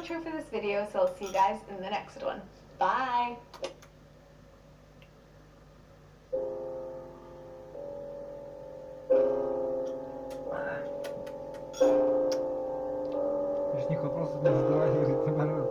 outro for this video, so I'll see you guys in the next one. Bye! Лишних вопросов не задавай, говорит, наоборот.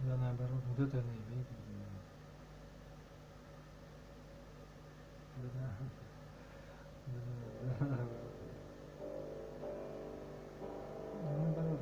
Да, наоборот, вот это она имеет в виду. Да. Наоборот.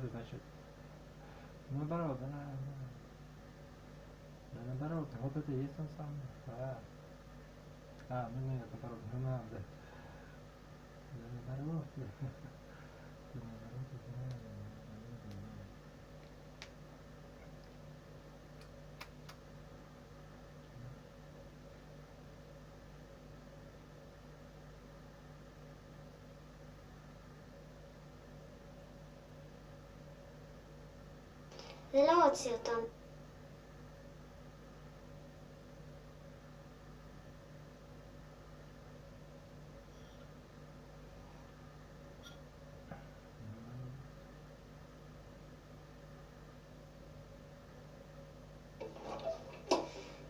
это значит? Наоборот, да, наоборот, вот это и есть он самый. Ну нет, наоборот, не надо. Да, наоборот. Да, наоборот, да. Зеленый там.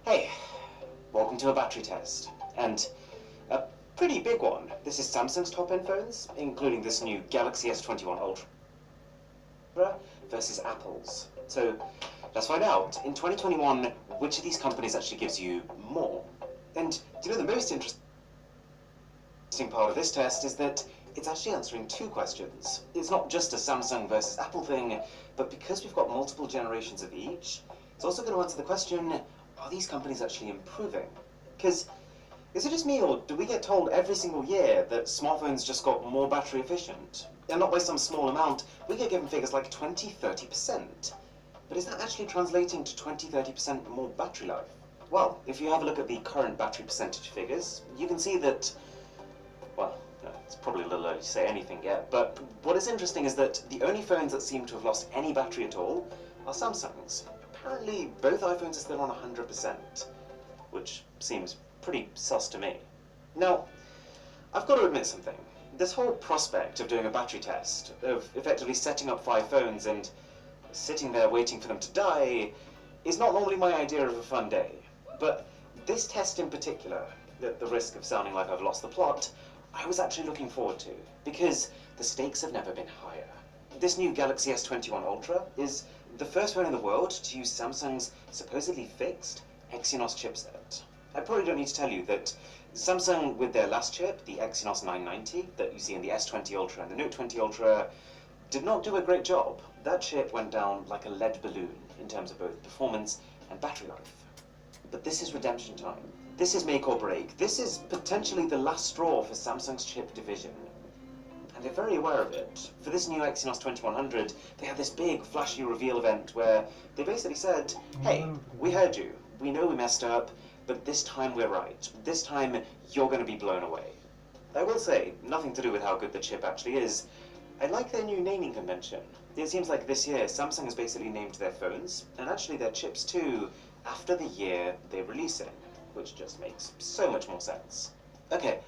Hey, welcome to a battery test, and a pretty big one. This is Samsung's top-end phones, including this new Galaxy S21 Ultra versus Apple's. So let's find out, in 2021, which of these companies actually gives you more? And you know, the most interesting part of this test is that it's actually answering two questions. It's not just a Samsung versus Apple thing, but because we've got multiple generations of each, it's also going to answer the question, are these companies actually improving? Because is it just me, or do we get told every single year that smartphones just got more battery efficient? And not by some small amount, we get given figures like 20-30%. But is that actually translating to 20-30% more battery life? Well, if you have a look at the current battery percentage figures, you can see that, well, it's probably a little early to say anything yet, but what is interesting is that the only phones that seem to have lost any battery at all are Samsung's. Apparently, both iPhones are still on 100%, which seems pretty sus to me. Now, I've got to admit something. This whole prospect of doing a battery test, of effectively setting up 5 phones and sitting there waiting for them to die, is not normally my idea of a fun day. But this test in particular, at the risk of sounding like I've lost the plot, I was actually looking forward to, because the stakes have never been higher. This new Galaxy S21 Ultra is the first phone in the world to use Samsung's supposedly fixed Exynos chipset. I probably don't need to tell you that Samsung, with their last chip, the Exynos 990, that you see in the S20 Ultra and the Note 20 Ultra, did not do a great job. That chip went down like a lead balloon in terms of both performance and battery life. But this is redemption time. This is make or break. This is potentially the last straw for Samsung's chip division. And they're very aware of it. For this new Exynos 2100, they had this big, flashy reveal event where they basically said, hey, we heard you. We know we messed up, but this time we're right. This time, you're going to be blown away. I will say, nothing to do with how good the chip actually is. I like their new naming convention. It seems like this year, Samsung has basically named their phones, and actually their chips too, after the year they release it, which just makes so much more sense. Okay,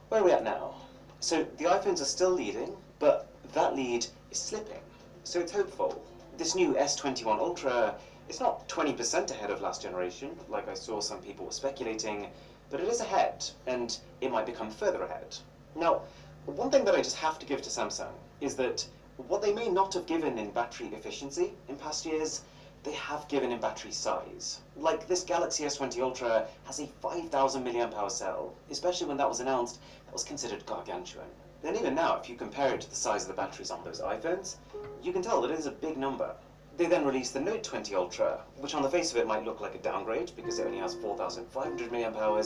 where are we at now? So the iPhones are still leading, but that lead is slipping. So it's hopeful. This new S21 Ultra is not 20% ahead of last generation, like I saw some people were speculating, but it is ahead, and it might become further ahead. Now, one thing that I just have to give to Samsung is that what they may not have given in battery efficiency in past years, they have given in battery size. Like this Galaxy S20 Ultra has a 5,000 mAh cell, especially when that was announced, that was considered gargantuan. And even now, if you compare it to the size of the batteries on those iPhones, you can tell that it is a big number. They then released the Note 20 Ultra, which on the face of it might look like a downgrade because it only has 4,500 mAh,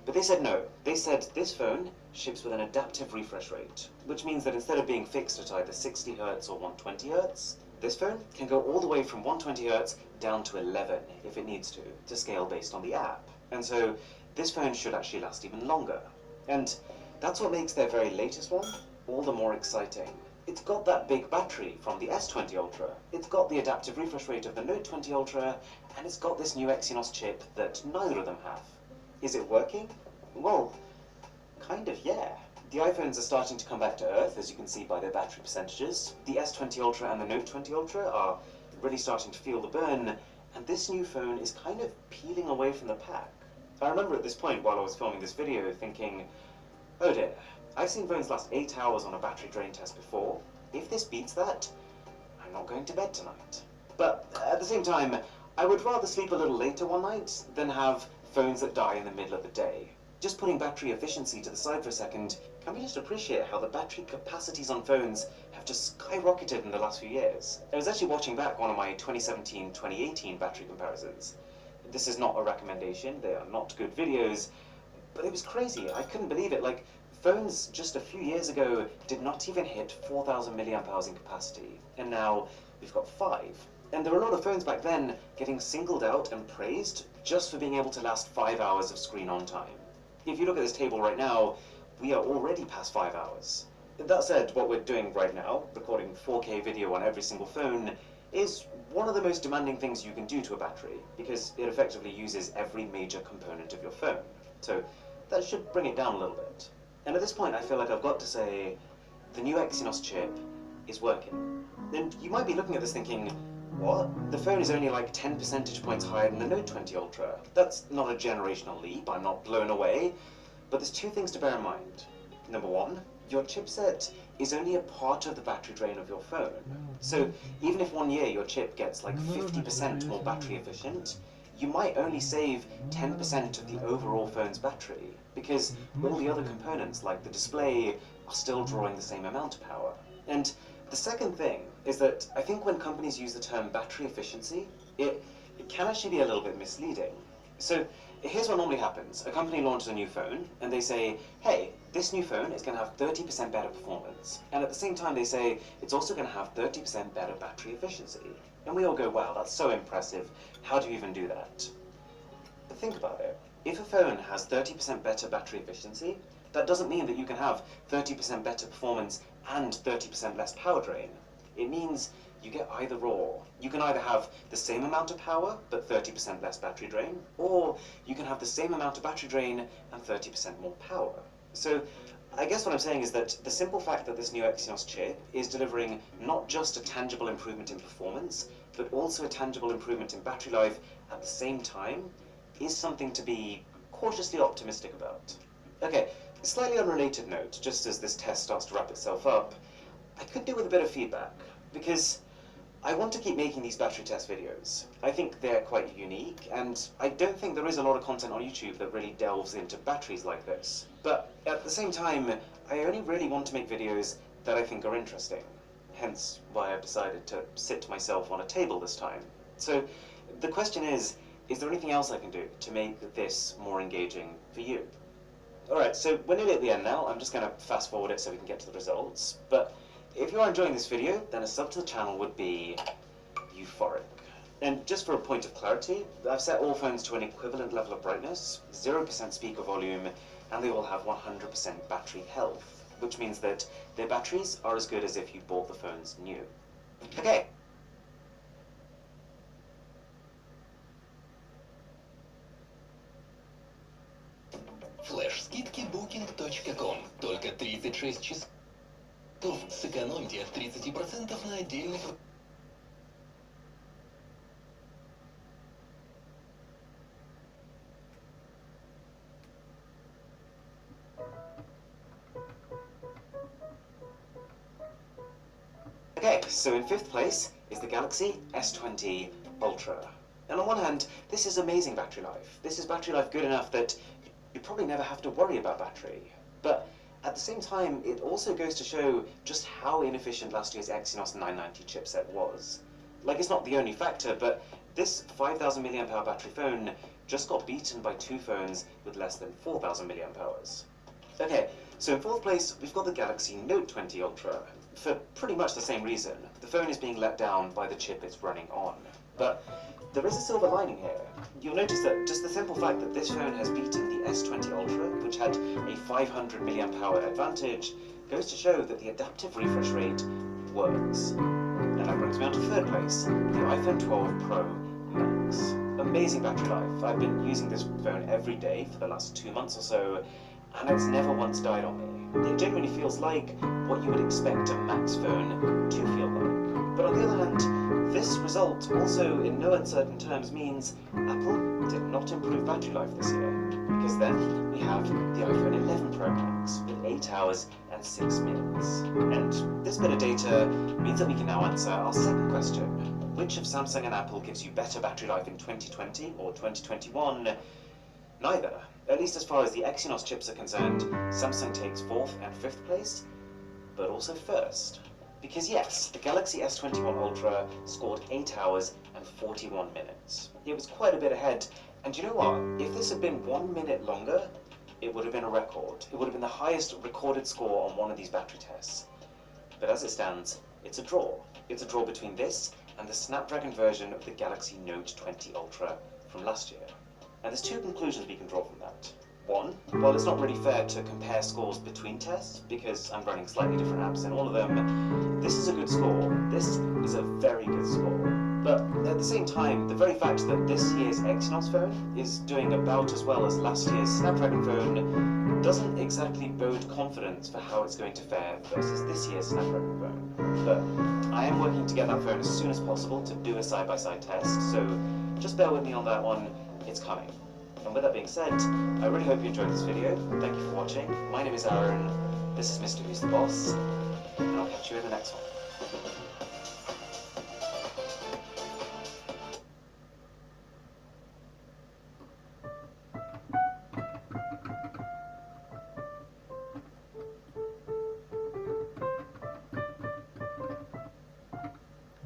but they said no. They said this phone ships with an adaptive refresh rate, which means that instead of being fixed at either 60 Hz or 120 Hz, this phone can go all the way from 120 Hz down to 11 if it needs to scale based on the app. And so this phone should actually last even longer. And that's what makes their very latest one all the more exciting. It's got that big battery from the S20 Ultra, it's got the adaptive refresh rate of the Note 20 Ultra, and it's got this new Exynos chip that neither of them have. Is it working? Well, kind of, yeah. The iPhones are starting to come back to earth, as you can see by their battery percentages. The S20 Ultra and the Note 20 Ultra are really starting to feel the burn, and this new phone is kind of peeling away from the pack. I remember at this point, while I was filming this video, thinking, oh dear, I've seen phones last 8 hours on a battery drain test before. If this beats that, I'm not going to bed tonight. But at the same time, I would rather sleep a little later one night than have phones that die in the middle of the day. just putting battery efficiency to the side for a second, can we just appreciate how the battery capacities on phones have just skyrocketed in the last few years? I was actually watching back one of my 2017-2018 battery comparisons. This is not a recommendation, they are not good videos, but it was crazy. I couldn't believe it. Like, phones just a few years ago did not even hit 4,000 milliamp hours in capacity, and now we've got 5. And there were a lot of phones back then getting singled out and praised just for being able to last 5 hours of screen on time. If you look at this table right now, we are already past 5 hours. That said, what we're doing right now, recording 4K video on every single phone, is one of the most demanding things you can do to a battery, because it effectively uses every major component of your phone. So that should bring it down a little bit. And at this point, I feel like I've got to say, the new Exynos chip is working. And you might be looking at this thinking, what? The phone is only like 10 percentage points higher than the Note 20 Ultra. That's not a generational leap, I'm not blown away. But there's 2 things to bear in mind. Number 1, your chipset is only a part of the battery drain of your phone. So even if 1 year your chip gets like 50% more battery efficient, you might only save 10% of the overall phone's battery, because all the other components like the display are still drawing the same amount of power. And the second thing is that I think when companies use the term battery efficiency, it can actually be a little bit misleading. So here's what normally happens. A company launches a new phone and they say, hey, this new phone is going to have 30% better performance. And at the same time they say it's also going to have 30% better battery efficiency. And we all go, wow, that's so impressive. How do you even do that? But think about it. If a phone has 30% better battery efficiency, that doesn't mean that you can have 30% better performance and 30% less power drain. It means you get either or. You can either have the same amount of power, but 30% less battery drain, or you can have the same amount of battery drain and 30% more power. So I guess what I'm saying is that the simple fact that this new Exynos chip is delivering not just a tangible improvement in performance, but also a tangible improvement in battery life at the same time, is something to be cautiously optimistic about. Okay, slightly unrelated note, just as this test starts to wrap itself up, I could do with a bit of feedback, because I want to keep making these battery test videos. I think they're quite unique, and I don't think there is a lot of content on YouTube that really delves into batteries like this. But at the same time, I only really want to make videos that I think are interesting. Hence why I've decided to sit myself on a table this time. So the question is there anything else I can do to make this more engaging for you? Alright, so we're nearly at the end now. I'm just going to fast forward it so we can get to the results. But if you are enjoying this video, then a sub to the channel would be euphoric. And just for a point of clarity, I've set all phones to an equivalent level of brightness, 0% speaker volume, and they all have 100% battery health, which means that their batteries are as good as if you bought the phones new. Okay. Флеш-скидки booking.com. Только 36 часов. Сэкономьте от 30% на отдельных... Okay, so in 5th place is the Galaxy S20 Ultra. And on one hand, this is amazing battery life. This is battery life good enough that you probably never have to worry about battery. But at the same time, it also goes to show just how inefficient last year's Exynos 990 chipset was. Like, it's not the only factor, but this 5,000 mAh battery phone just got beaten by 2 phones with less than 4,000 mAh. Okay, so in 4th place, we've got the Galaxy Note 20 Ultra, for pretty much the same reason. The phone is being let down by the chip it's running on. But there is a silver lining here. You'll notice that just the simple fact that this phone has beaten the S20 Ultra, which had a 500 mAh advantage, goes to show that the adaptive refresh rate works. And that brings me on to 3rd place, the iPhone 12 Pro Max. Amazing battery life. I've been using this phone every day for the last 2 months or so, and it's never once died on me. It genuinely feels like what you would expect a Max phone to feel like. But on the other hand, this result also in no uncertain terms means Apple did not improve battery life this year, because then we have the iPhone 11 Pro Max with 8 hours and 6 minutes. And this bit of data means that we can now answer our second question. Which of Samsung and Apple gives you better battery life in 2020 or 2021? Neither. At least as far as the Exynos chips are concerned, Samsung takes 4th and 5th place, but also 1st. Because yes, the Galaxy S21 Ultra scored 8 hours and 41 minutes. It was quite a bit ahead, and you know what? If this had been 1 minute longer, it would have been a record. It would have been the highest recorded score on one of these battery tests. But as it stands, it's a draw. It's a draw between this and the Snapdragon version of the Galaxy Note 20 Ultra from last year. And there's 2 conclusions we can draw from that. One, well, it's not really fair to compare scores between tests because I'm running slightly different apps in all of them. This is a good score. This is a very good score. But at the same time, the very fact that this year's Exynos phone is doing about as well as last year's Snapdragon phone doesn't exactly bode confidence for how it's going to fare versus this year's Snapdragon phone. But I am working to get that phone as soon as possible to do a side-by-side test, so just bear with me on that one. It's coming. And with that being said, I really hope you enjoyed this video. Thank you for watching. My name is Aaron. This is Mr. Who's the Boss, and I'll catch you in the next one.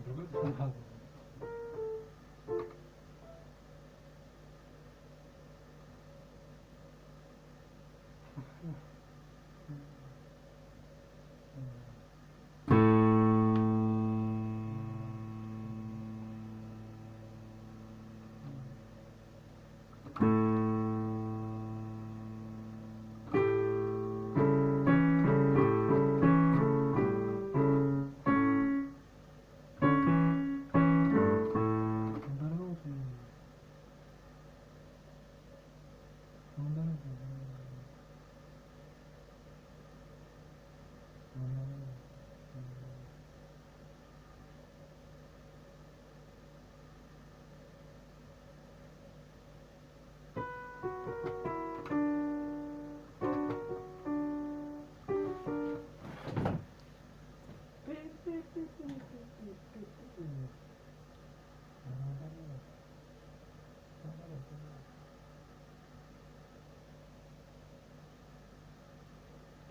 Другой канал.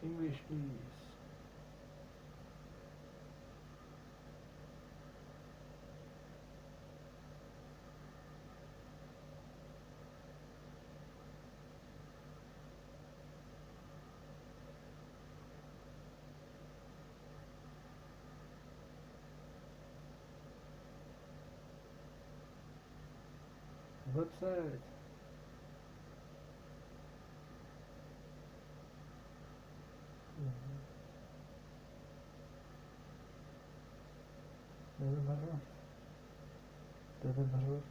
English, please. Website. Народ.